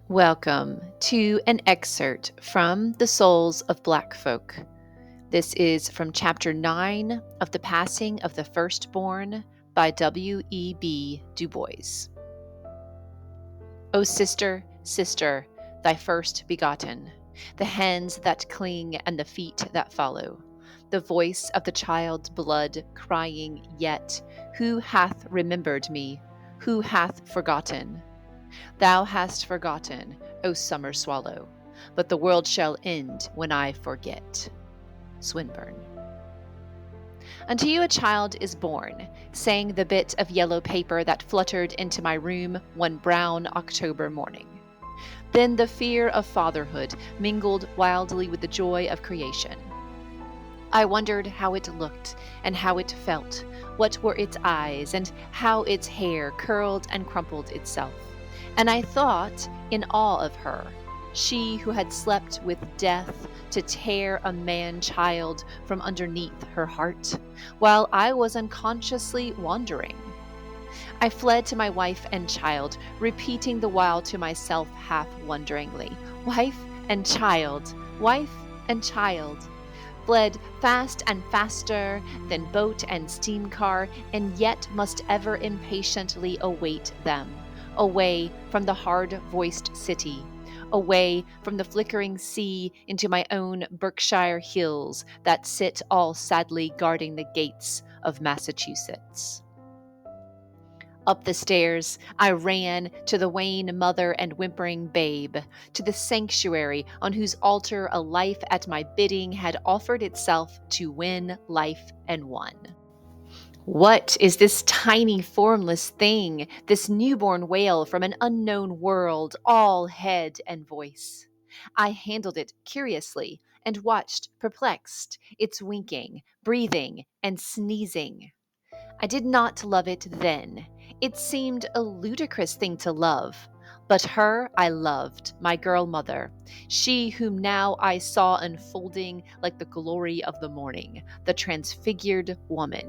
Welcome to an excerpt from The Souls of Black Folk. This is from Chapter 9 of The Passing of the Firstborn by W.E.B. Du Bois. O sister, sister, thy first begotten, the hands that cling and the feet that follow, the voice of the child's blood crying yet, who hath remembered me, who hath forgotten? Thou hast forgotten, O summer swallow, but the world shall end when I forget. Swinburne. Unto you a child is born, sang the bit of yellow paper that fluttered into my room one brown October morning. Then the fear of fatherhood mingled wildly with the joy of creation. I wondered how it looked and how it felt, what were its eyes, and how its hair curled and crumpled itself. And I thought in awe of her, she who had slept with death to tear a man-child from underneath her heart, while I was unconsciously wandering. I fled to my wife and child, repeating the while to myself half-wonderingly, wife and child, wife and child. Fled fast and faster than boat and steam car, and yet must ever impatiently await them. Away from the hard-voiced city, away from the flickering sea into my own Berkshire hills that sit all sadly guarding the gates of Massachusetts. Up the stairs, I ran to the wan mother and whimpering babe, to the sanctuary on whose altar a life at my bidding had offered itself to win life and won. What is this tiny formless thing, this newborn wail from an unknown world, all head and voice? I handled it curiously and watched, perplexed, its winking, breathing, and sneezing. I did not love it then. It seemed a ludicrous thing to love. But her I loved, my girl mother, she whom now I saw unfolding like the glory of the morning, the transfigured woman.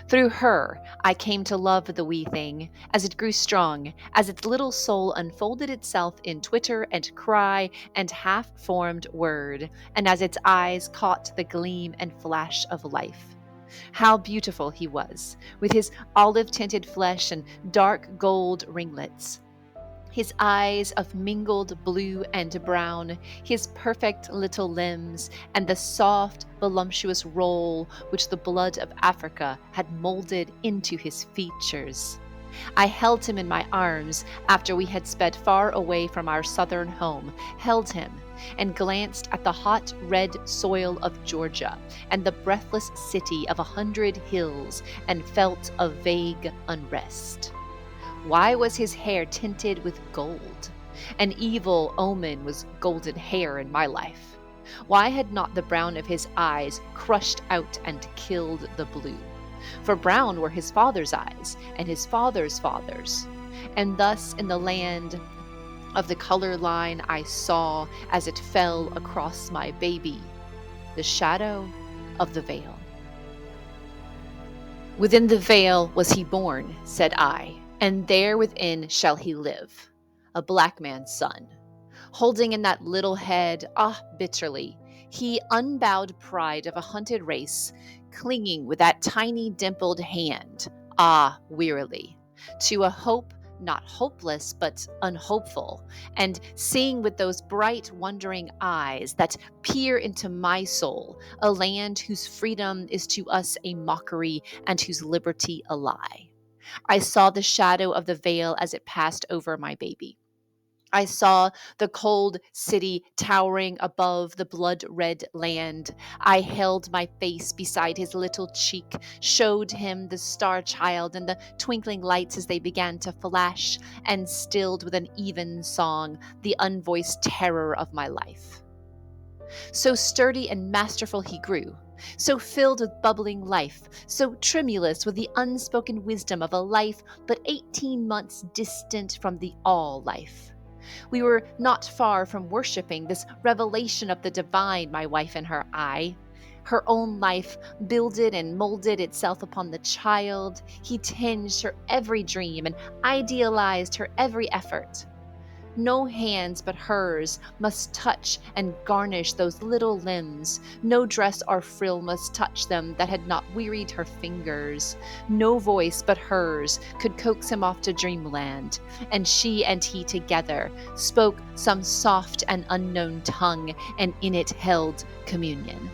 Through her, I came to love the wee thing, as it grew strong, as its little soul unfolded itself in twitter and cry and half-formed word, and as its eyes caught the gleam and flash of life. How beautiful he was, with his olive-tinted flesh and dark gold ringlets. His eyes of mingled blue and brown, his perfect little limbs, and the soft, voluptuous roll which the blood of Africa had molded into his features. I held him in my arms after we had sped far away from our southern home, held him, and glanced at the hot red soil of Georgia and the breathless city of 100 hills, and felt a vague unrest. Why was his hair tinted with gold? An evil omen was golden hair in my life. Why had not the brown of his eyes crushed out and killed the blue? For brown were his father's eyes, and his father's father's. And thus in the land of the color line I saw, as it fell across my baby, the shadow of the veil. Within the veil was he born, said I, and there within shall he live, a black man's son. Holding in that little head, bitterly, he unbowed pride of a hunted race, clinging with that tiny dimpled hand, wearily, to a hope not hopeless but unhopeful, and seeing with those bright wondering eyes that peer into my soul, a land whose freedom is to us a mockery and whose liberty a lie. I saw the shadow of the veil as it passed over my baby. I saw the cold city towering above the blood-red land. I held my face beside his little cheek, showed him the star child and the twinkling lights as they began to flash, and stilled with an even song the unvoiced terror of my life. So sturdy and masterful he grew, so filled with bubbling life, so tremulous with the unspoken wisdom of a life but 18 months distant from the all life. We were not far from worshiping this revelation of the divine, my wife and I. Her own life builded and molded itself upon the child. He tinged her every dream and idealized her every effort. No hands but hers must touch and garnish those little limbs. No dress or frill must touch them that had not wearied her fingers. No voice but hers could coax him off to dreamland, and she and he together spoke some soft and unknown tongue, and in it held communion.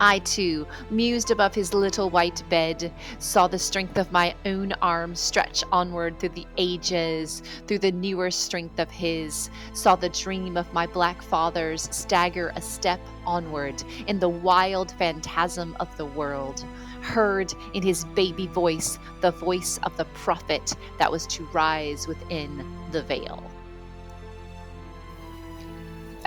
I, too, mused above his little white bed, saw the strength of my own arm stretch onward through the ages, through the newer strength of his, saw the dream of my black father's stagger a step onward in the wild phantasm of the world, heard in his baby voice the voice of the prophet that was to rise within the veil.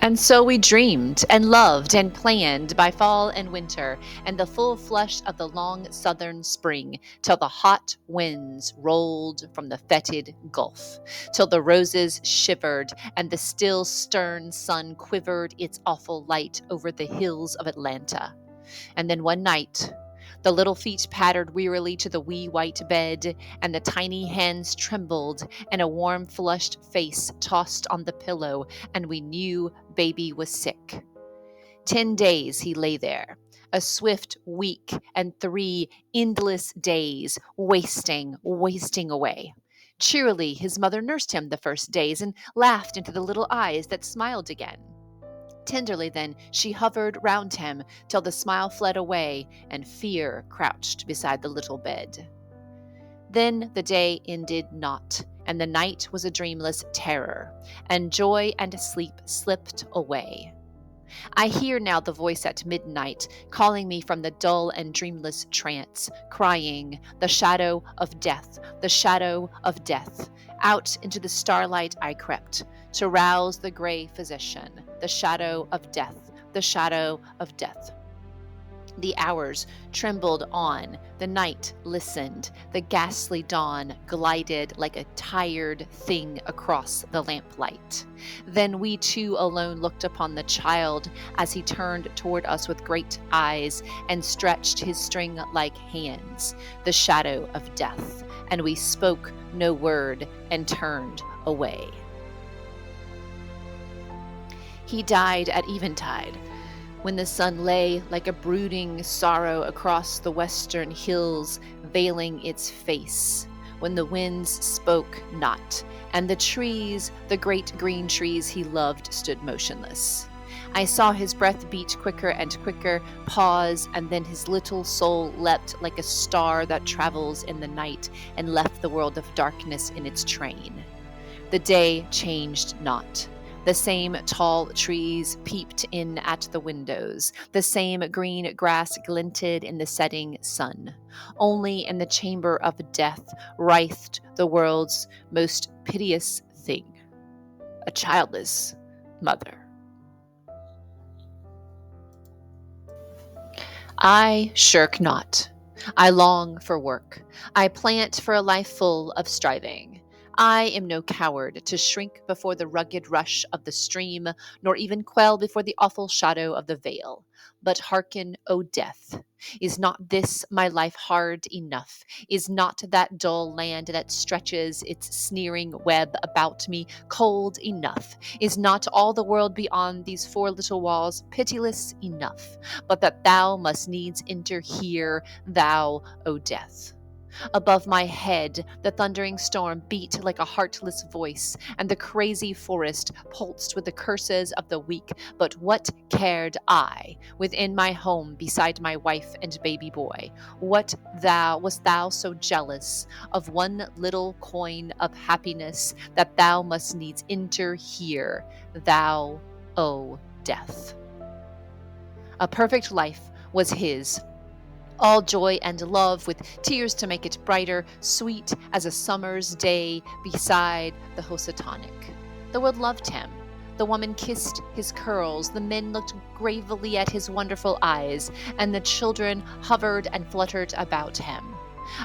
And so we dreamed and loved and planned by fall and winter and the full flush of the long southern spring, till the hot winds rolled from the fetid gulf, till the roses shivered and the still stern sun quivered its awful light over the hills of Atlanta. And then one night, the little feet pattered wearily to the wee white bed, and the tiny hands trembled, and a warm flushed face tossed on the pillow, and we knew baby was sick. 10 days he lay there, a swift week and 3 endless days, wasting away. Cheerily his mother nursed him the first days and laughed into the little eyes that smiled again. Tenderly then she hovered round him till the smile fled away and fear crouched beside the little bed. Then the day ended not, and the night was a dreamless terror, and joy and sleep slipped away. I hear now the voice at midnight calling me from the dull and dreamless trance, crying, "The shadow of death, the shadow of death." Out into the starlight I crept to rouse the gray physician. The shadow of death, the shadow of death. The hours trembled on, the night listened, the ghastly dawn glided like a tired thing across the lamplight. Then we two alone looked upon the child as he turned toward us with great eyes and stretched his string-like hands, the shadow of death, and we spoke no word and turned away. He died at eventide, when the sun lay like a brooding sorrow across the western hills, veiling its face, when the winds spoke not, and the trees, the great green trees he loved, stood motionless. I saw his breath beat quicker and quicker, pause, and then his little soul leapt like a star that travels in the night and left the world of darkness in its train. The day changed not. The same tall trees peeped in at the windows. The same green grass glinted in the setting sun. Only in the chamber of death writhed the world's most piteous thing, a childless mother. I shirk not. I long for work. I plant for a life full of striving. I am no coward to shrink before the rugged rush of the stream, nor even quail before the awful shadow of the veil. But hearken, O death! Is not this my life hard enough? Is not that dull land that stretches its sneering web about me cold enough? Is not all the world beyond these 4 little walls pitiless enough? But that thou must needs enter here, thou, O death! Above my head, the thundering storm beat like a heartless voice, and the crazy forest pulsed with the curses of the weak. But what cared I, within my home beside my wife and baby boy? Wast thou so jealous of one little coin of happiness that thou must needs enter here, thou, O death? A perfect life was his, all joy and love, with tears to make it brighter, sweet as a summer's day beside the Housatonic. The world loved him. The woman kissed his curls, the men looked gravely at his wonderful eyes, and the children hovered and fluttered about him.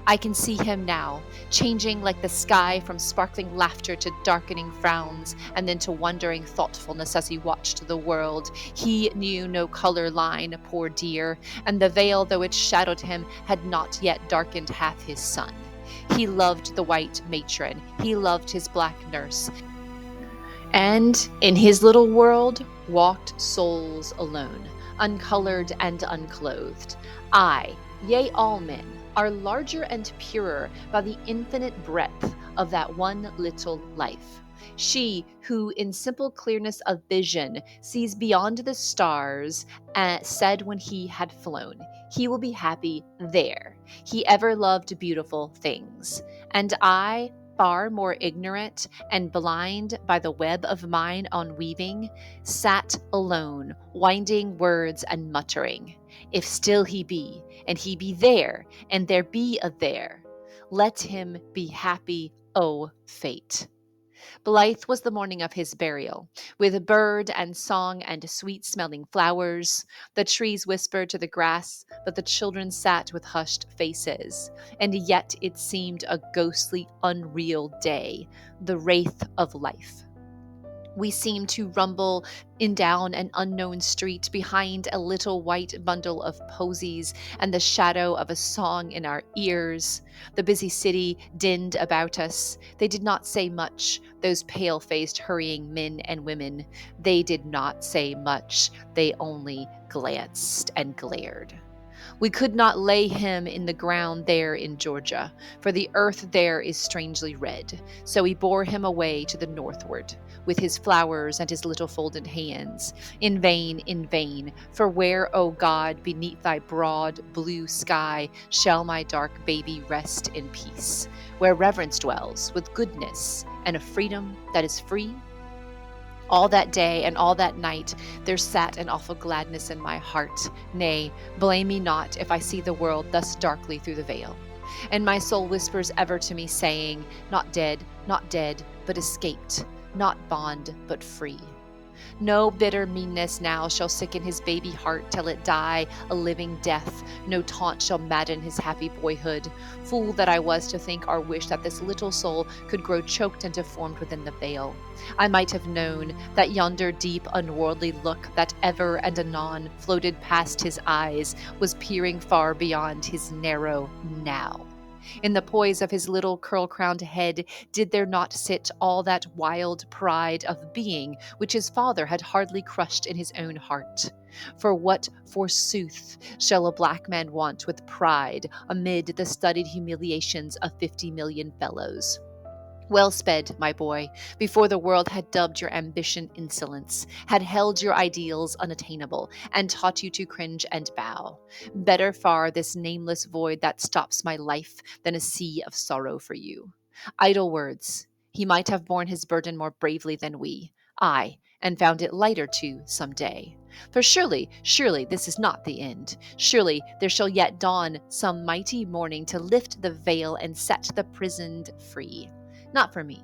I can see him now, changing like the sky from sparkling laughter to darkening frowns, and then to wondering thoughtfulness as he watched the world. He knew no color line, poor dear, and the veil, though it shadowed him, had not yet darkened half his sun. He loved the white matron. He loved his black nurse. And in his little world walked souls alone, uncolored and unclothed. I, yea, all men, are larger and purer by the infinite breadth of that one little life. She who, in simple clearness of vision, sees beyond the stars, said when he had flown, he will be happy there. He ever loved beautiful things. And I, far more ignorant and blind by the web of mine unweaving, sat alone, winding words and muttering, if still he be, and he be there, and there be a there, let him be happy, O fate. Blithe was the morning of his burial, with bird and song and sweet smelling flowers. The trees whispered to the grass, but the children sat with hushed faces. And yet it seemed a ghostly, unreal day, the wraith of life. We seemed to rumble in down an unknown street behind a little white bundle of posies and the shadow of a song in our ears. The busy city dinned about us. They did not say much, those pale-faced hurrying men and women. They did not say much. They only glanced and glared. We could not lay him in the ground there in Georgia, for the earth there is strangely red. So we bore him away to the northward, with his flowers and his little folded hands. In vain, for where, O God, beneath thy broad blue sky, shall my dark baby rest in peace, where reverence dwells with goodness and a freedom that is free? All that day and all that night there sat an awful gladness in my heart. Nay, blame me not if I see the world thus darkly through the veil. And my soul whispers ever to me, saying, not dead, but escaped, not bond, but free. No bitter meanness now shall sicken his baby heart till it die a living death. No taunt shall madden his happy boyhood. Fool that I was to think or wish that this little soul could grow choked and deformed within the veil. I might have known that yonder deep, unworldly look that ever and anon floated past his eyes was peering far beyond his narrow now. In the poise of his little curl-crowned head did there not sit all that wild pride of being which his father had hardly crushed in his own heart? For what, forsooth, shall a black man want with pride amid the studied humiliations of 50 million fellows? Well sped, my boy, before the world had dubbed your ambition insolence, had held your ideals unattainable, and taught you to cringe and bow. Better far this nameless void that stops my life than a sea of sorrow for you. Idle words. He might have borne his burden more bravely than we. Ay, and found it lighter too some day. For surely, this is not the end. Surely there shall yet dawn some mighty morning to lift the veil and set the prisoned free. Not for me.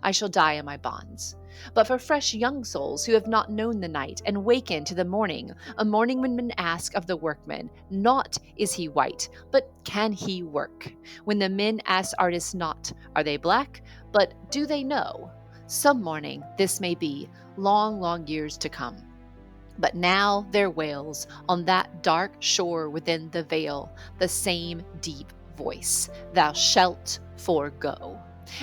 I shall die in my bonds. But for fresh young souls who have not known the night and waken to the morning, a morning when men ask of the workman, not is he white, but can he work? When the men ask artists not, are they black, but do they know? Some morning this may be, long, long years to come. But now there wails on that dark shore within the veil the same deep voice, thou shalt forego.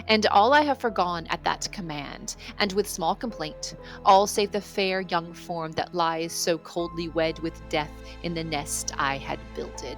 And all I have forgone at that command, and with small complaint, all save the fair young form that lies so coldly wed with death in the nest I had builded.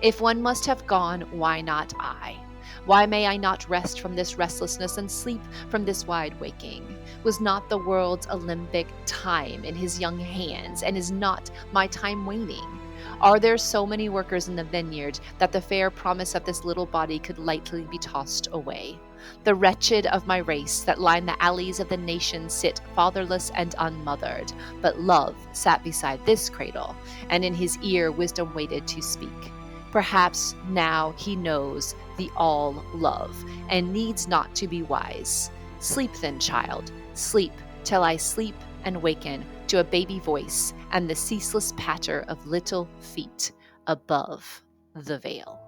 If one must have gone, why not I? Why may I not rest from this restlessness and sleep from this wide waking? Was not the world's alembic time in his young hands, and is not my time waning? Are there so many workers in the vineyard that the fair promise of this little body could lightly be tossed away? The wretched of my race that line the alleys of the nation sit fatherless and unmothered, but love sat beside this cradle, and in his ear wisdom waited to speak. Perhaps now he knows the all love, and needs not to be wise. Sleep then, child, sleep till I sleep and waken to a baby voice and the ceaseless patter of little feet above the veil.